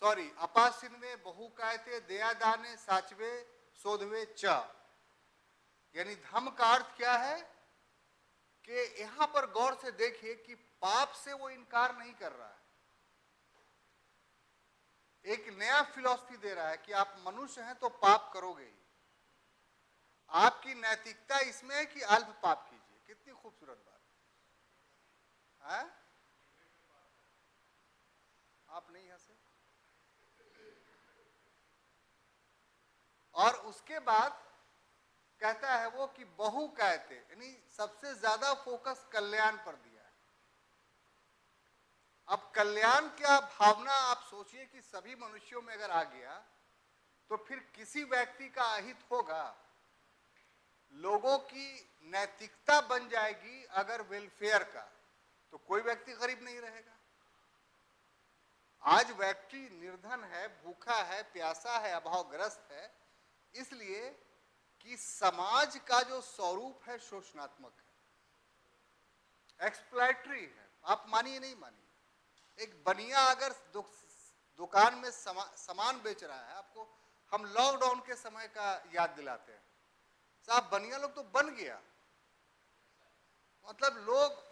अपासिन में बहुकायते दया दाने साचवे सोधवे च, यानी धम्म का अर्थ क्या है कि यहां पर गौर से देखिए कि पाप से वो इनकार नहीं कर रहा है, एक नया फिलॉसफी दे रहा है कि आप मनुष्य हैं तो पाप करोगे ही, आपकी नैतिकता इसमें है कि अल्प पाप कीजिए। कितनी खूबसूरत बात है, आप नहीं हंसे। और उसके बाद कहता है वो कि बहु कहते, यानी सबसे ज्यादा फोकस कल्याण पर दिया है। अब कल्याण क्या भावना आप सोचिए कि सभी मनुष्यों में अगर आ गया तो फिर किसी व्यक्ति का अहित होगा, लोगों की नैतिकता बन जाएगी अगर वेलफेयर का, तो कोई व्यक्ति गरीब नहीं रहेगा। आज व्यक्ति निर्धन है, भूखा है, प्यासा है, अभावग्रस्त है, इसलिए कि समाज का जो स्वरूप है शोषणात्मक है, एक्सप्लॉयटरी है। आप मानिए नहीं मानिए, एक बनिया अगर दुकान में सामान बेच रहा है, आपको हम लॉकडाउन के समय का याद दिलाते हैं, साहब बनिया लोग तो बन गया, मतलब लोग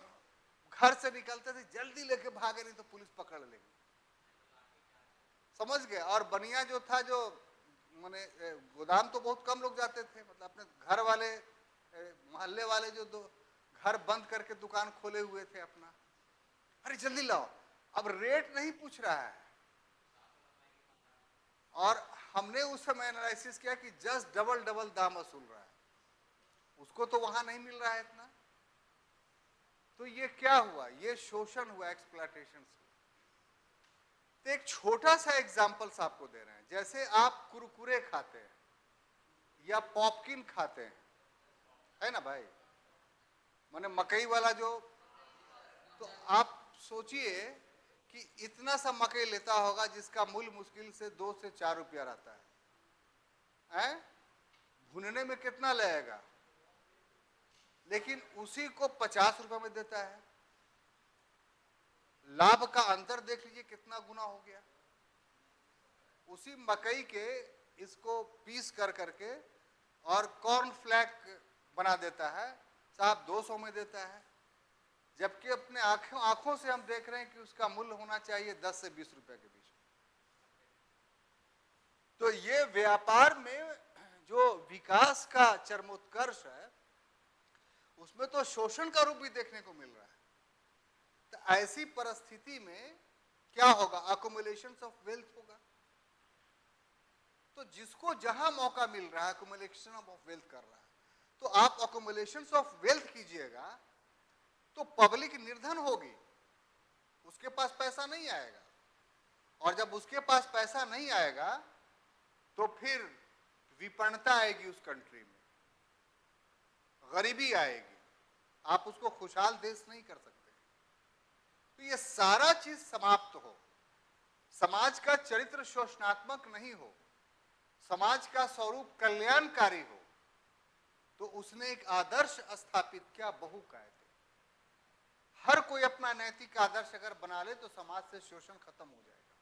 घर से निकलते थे जल्दी लेके भागे नहीं तो पुलिस पकड़ लेगी, समझ गए। और बनिया जो था, जो माने गोदाम तो बहुत कम लोग जाते थे, मतलब अपने घर वाले मोहल्ले वाले जो दो घर बंद करके दुकान खोले हुए थे अपना, अरे जल्दी लाओ। अब रेट नहीं पूछ रहा है, और हमने उस समय एनालिसिस किया कि जस्ट डबल डबल दाम वसूल रहा है, उसको तो वहां नहीं मिल रहा है इतना। तो ये क्या हुआ, ये शोषण हुआ, एक्सप्लॉयटेशन हुआ। तो एक छोटा सा एग्जांपल्स आपको दे रहे हैं, जैसे आप कुरकुरे खाते हैं या पॉपकिन खाते हैं, है ना भाई, माने मकई वाला जो, तो आप सोचिए कि इतना सा मकई लेता होगा जिसका मूल्य मुश्किल से 2 से 4 रुपया रहता है, भुनने में कितना लगेगा, लेकिन उसी को 50 रुपए में देता है। लाभ का अंतर देख लीजिए कितना गुना हो गया। उसी मकई के इसको पीस कर करके और कॉर्न फ्लैक बना देता है, साहब 200 में देता है, जबकि अपने आंखों से हम देख रहे हैं कि उसका मूल्य होना चाहिए 10 से 20 रुपए के बीच। तो ये व्यापार में जो विकास का चरमोत्कर्ष है, उसमें तो शोषण का रूप भी देखने को मिल रहा है। तो ऐसी परिस्थिति में क्या होगा, अकोमुलेशन ऑफ वेल्थ होगा। तो जिसको जहां मौका मिल रहा है अकोमुलेशन ऑफ वेल्थ कर रहा है, तो आप अकोमुलेशन ऑफ वेल्थ कीजिएगा तो पब्लिक निर्धन होगी, उसके पास पैसा नहीं आएगा, और जब उसके पास पैसा नहीं आएगा तो फिर विपन्नता आएगी उस कंट्री में, गरीबी आएगी, आप उसको खुशहाल देश नहीं कर सकते। तो ये सारा चीज समाप्त हो, समाज का चरित्र शोषणात्मक नहीं हो, समाज का स्वरूप कल्याणकारी हो, तो उसने एक आदर्श स्थापित किया बहु कायदे। हर कोई अपना नैतिक आदर्श अगर बना ले तो समाज से शोषण खत्म हो जाएगा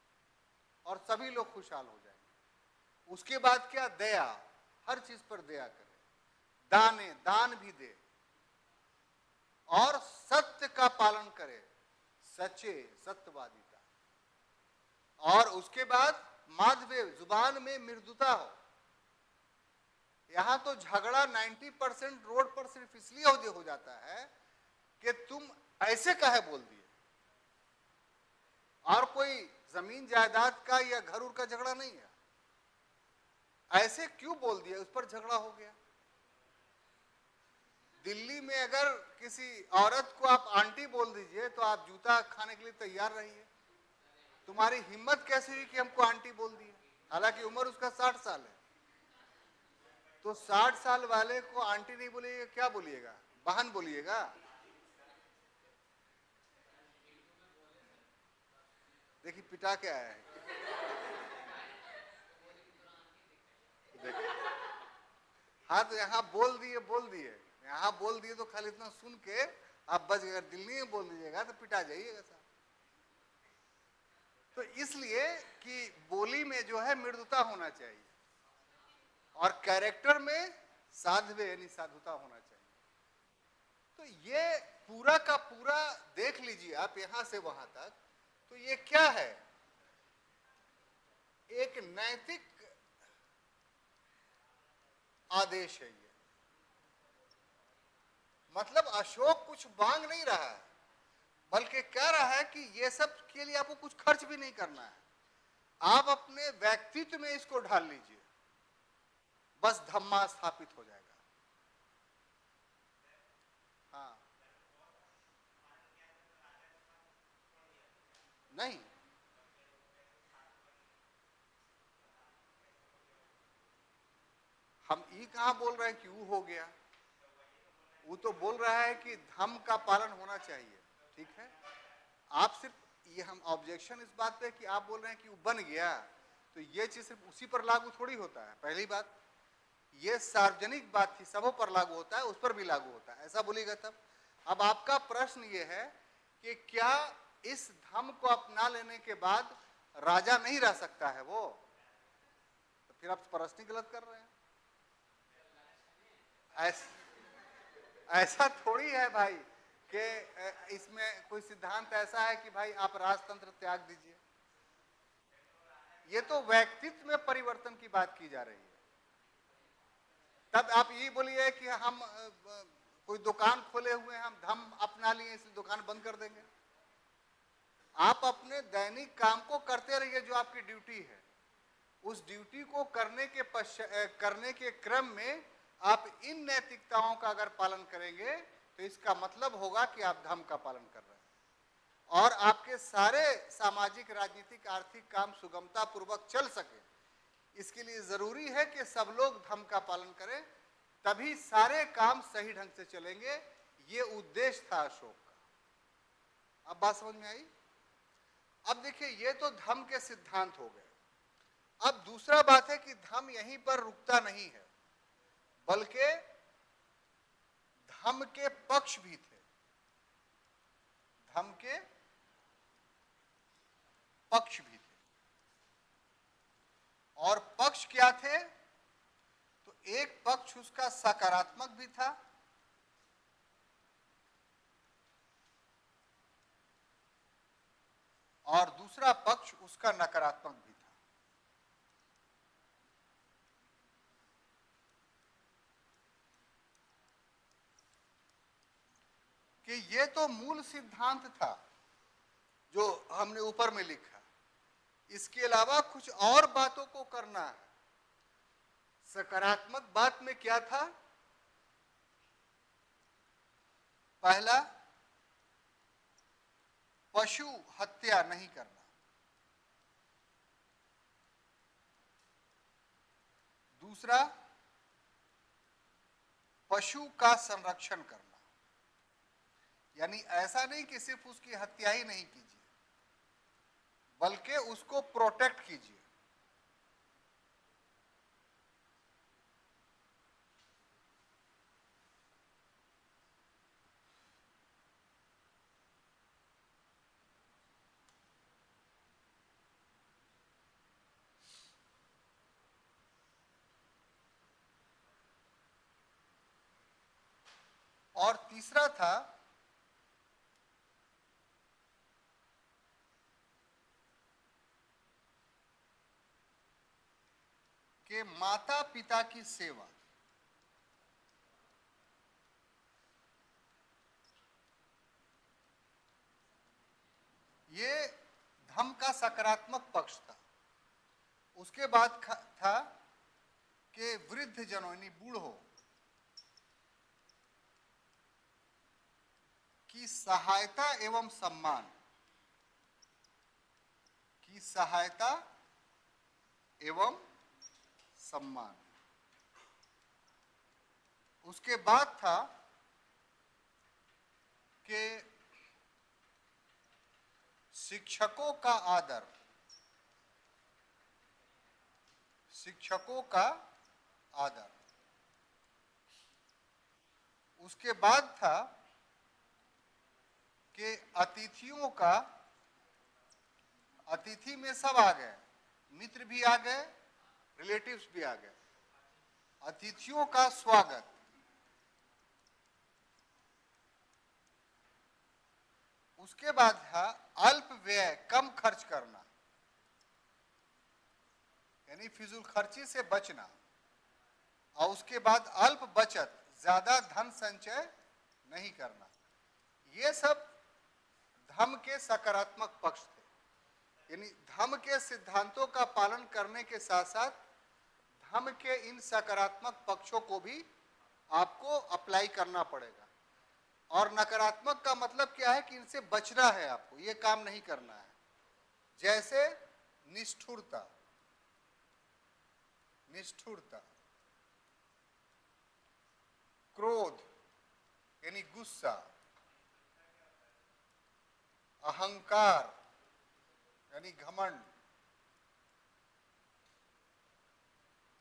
और सभी लोग खुशहाल हो जाएंगे। उसके बाद क्या, दया, हर चीज पर दया करे, दान भी दे और सत्य का पालन करे, सच्चे सत्यवादिता। और उसके बाद माधवेय, जुबान में मृदुता हो। यहां तो झगड़ा 90% रोड पर सिर्फ इसलिए हो जाता है कि तुम ऐसे काहे बोल दिए, और कोई जमीन जायदाद का या घर उर का झगड़ा नहीं है। ऐसे क्यों बोल दिया, उस पर झगड़ा हो गया। दिल्ली में अगर किसी औरत को आप आंटी बोल दीजिए तो आप जूता खाने के लिए तैयार रहिए। तुम्हारी हिम्मत कैसे हुई कि हमको आंटी बोल दिए, हालांकि उम्र उसका 60 साल है। तो 60 साल वाले को आंटी नहीं बोलिएगा, क्या बोलिएगा, बहन बोलिएगा। देखिए पिटा क्या है, देखिए। हाँ तो यहाँ बोल दिए, यहाँ बोल दिए तो खाली इतना सुन के आप बच गए। दिल्ली में बोल दीजिएगा तो पिटा जाइएगा साहब। तो इसलिए कि बोली में जो है मृदुता होना चाहिए और कैरेक्टर में साध्वी यानी साधुता होना चाहिए। तो ये पूरा का पूरा देख लीजिए आप यहां से वहां तक, तो ये क्या है, एक नैतिक आदेश है। ये मतलब अशोक कुछ मांग नहीं रहा है, बल्कि कह रहा है कि ये सब के लिए आपको कुछ खर्च भी नहीं करना है, आप अपने व्यक्तित्व में इसको ढाल लीजिए, बस धम्मा स्थापित हो जाएगा। हाँ नहीं, हम ये कहां बोल रहे हैं कि वो हो गया, वो तो बोल रहा है कि धम्म का पालन होना चाहिए। ठीक है, आप सिर्फ ये, हम ऑब्जेक्शन इस बात पे कि आप बोल रहे हैं कि वो बन गया, तो ये चीज सिर्फ उसी पर लागू थोड़ी होता है। पहली बात, ये सार्वजनिक बात थी, सबों पर लागू होता है, उस पर भी लागू होता है, ऐसा बोलिएगा तब। अब आपका प्रश्न ये है कि क्या इस धम्म को अपना लेने के बाद राजा नहीं रह सकता है वो, तो फिर आप प्रश्न गलत कर रहे हैं। ऐसा थोड़ी है भाई कि इसमें कोई सिद्धांत ऐसा है कि भाई आप राजतंत्र त्याग दीजिए। ये तो व्यक्तित्व में परिवर्तन की बात की जा रही है। तब आप ये बोलिए कि हम कोई दुकान खोले हुए हैं, हम धम्म अपना लिए इसलिए दुकान बंद कर देंगे। आप अपने दैनिक काम को करते रहिए जो आपकी ड्यूटी है, उस ड्यूटी को करने के क्रम में आप इन नैतिकताओं का अगर पालन करेंगे तो इसका मतलब होगा कि आप धम्म का पालन कर रहे हैं और आपके सारे सामाजिक, राजनीतिक, आर्थिक काम सुगमता पूर्वक चल सके। इसके लिए जरूरी है कि सब लोग धम्म का पालन करें, तभी सारे काम सही ढंग से चलेंगे। ये उद्देश्य था अशोक का। अब बात समझ में आई। अब देखिए, ये तो धम्म के सिद्धांत हो गए। अब दूसरा बात है कि धम्म यहीं पर रुकता नहीं है, बल्कि धम्म के पक्ष भी थे। धम्म के पक्ष भी थे, और पक्ष क्या थे, तो एक पक्ष उसका सकारात्मक भी था और दूसरा पक्ष उसका नकारात्मक भी था। कि ये तो मूल सिद्धांत था जो हमने ऊपर में लिखा, इसके अलावा कुछ और बातों को करना है। सकारात्मक बात में क्या था, पहला, पशु हत्या नहीं करना। दूसरा, पशु का संरक्षण करना। यानी ऐसा नहीं कि सिर्फ उसकी हत्या ही नहीं कीजिए, बल्कि उसको प्रोटेक्ट कीजिए। और तीसरा था कि माता पिता की सेवा। ये धम्म का सकारात्मक पक्ष था। उसके बाद था कि वृद्ध जनों यानी बूढ़ों की सहायता एवं सम्मान, की सहायता एवं सम्मान। उसके बाद था कि शिक्षकों का आदर, शिक्षकों का आदर। उसके बाद था कि अतिथियों का, अतिथि में सब आ गए, मित्र भी आ गए, रिलेटिव्स भी आ गए, अतिथियों का स्वागत। उसके बाद था अल्प व्यय, कम खर्च करना, यानी फिजूल खर्ची से बचना। और उसके बाद अल्प बचत, ज्यादा धन संचय नहीं करना। ये सब धम्म के सकारात्मक पक्ष थे। यानी धम्म के सिद्धांतों का पालन करने के साथ साथ धम्म के इन सकारात्मक पक्षों को भी आपको अप्लाई करना पड़ेगा। और नकारात्मक का मतलब क्या है कि इनसे बचना है, आपको ये काम नहीं करना है। जैसे निष्ठुरता, निष्ठुरता, क्रोध यानी गुस्सा, अहंकार यानी घमंड,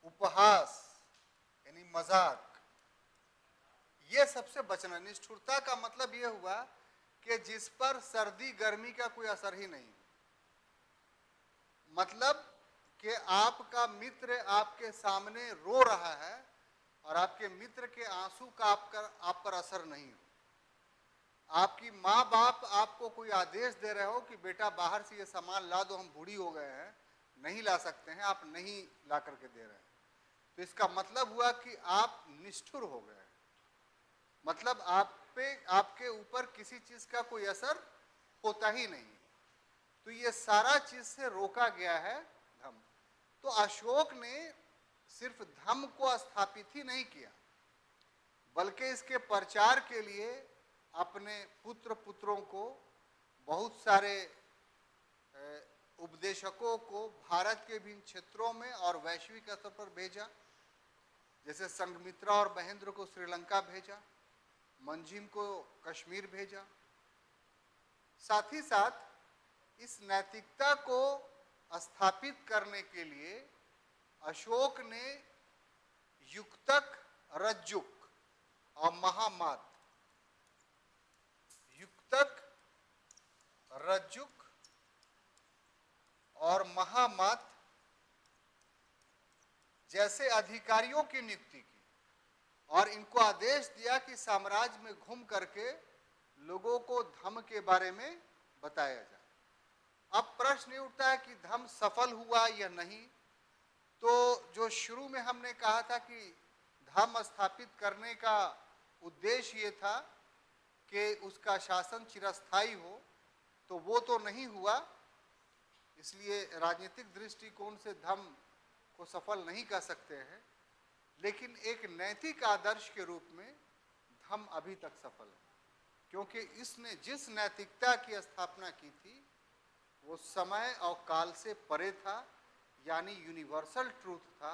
उपहास यानी मजाक, ये सबसे बचना। निष्ठुरता का मतलब ये हुआ कि जिस पर सर्दी गर्मी का कोई असर ही नहीं, मतलब कि आपका मित्र आपके सामने रो रहा है और आपके मित्र के आंसू का आप पर असर नहीं हो। आपकी माँ बाप आपको कोई आदेश दे रहे हो कि बेटा बाहर से ये सामान ला दो, हम बूढ़ी हो गए हैं, नहीं ला सकते हैं, आप नहीं ला करके दे रहे हैं, तो इसका मतलब हुआ कि आप निष्ठुर हो गए, मतलब आप पे, आपके ऊपर किसी चीज का कोई असर होता ही नहीं। तो ये सारा चीज से रोका गया है धम्म। तो अशोक ने सिर्फ धम्म को स्थापित ही नहीं किया, बल्कि इसके प्रचार के लिए अपने पुत्र पुत्रों को, बहुत सारे उपदेशकों को भारत के विभिन्न क्षेत्रों में और वैश्विक स्तर पर भेजा। जैसे संघमित्रा और महेंद्र को श्रीलंका भेजा, मंजिम को कश्मीर भेजा। साथ ही साथ इस नैतिकता को स्थापित करने के लिए अशोक ने युक्तक, रज्जुक और महामात, युक्तक, रज्जुक और महामात जैसे अधिकारियों की नियुक्ति की और इनको आदेश दिया कि साम्राज्य में घूम करके लोगों को धम्म के बारे में बताया जाए। अब प्रश्न ये उठता है कि धम्म सफल हुआ या नहीं। तो जो शुरू में हमने कहा था कि धम्म स्थापित करने का उद्देश्य ये था कि उसका शासन चिरस्थायी हो, तो वो तो नहीं हुआ, इसलिए राजनीतिक दृष्टिकोण से धम्म को सफल नहीं कह सकते हैं। लेकिन एक नैतिक आदर्श के रूप में धम्म अभी तक सफल है, क्योंकि इसने जिस नैतिकता की स्थापना की थी वो समय और काल से परे था, यानी यूनिवर्सल ट्रूथ था।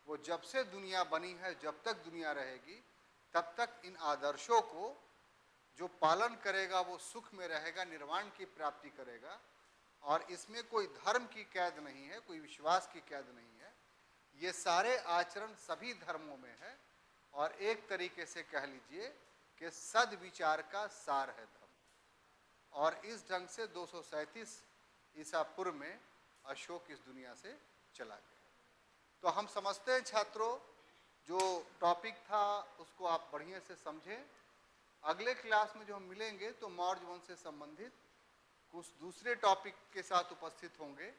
वो जब से दुनिया बनी है, जब तक दुनिया रहेगी, तब तक इन आदर्शों को जो पालन करेगा वो सुख में रहेगा, निर्वाण की प्राप्ति करेगा। और इसमें कोई धर्म की कैद नहीं है, कोई विश्वास की कैद नहीं है। ये सारे आचरण सभी धर्मों में है और एक तरीके से कह लीजिए कि सद्विचार का सार है धर्म। और इस ढंग से 237 ईसा पूर्व में अशोक इस दुनिया से चला गया। तो हम समझते हैं छात्रों, जो टॉपिक था उसको आप बढ़िया से समझें अगले क्लास में जो हम मिलेंगे तो मौर्य वंश से संबंधित कुछ दूसरे टॉपिक के साथ उपस्थित होंगे।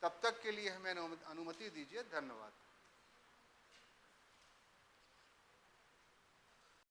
तब तक के लिए हमें अनुमति दीजिए। धन्यवाद।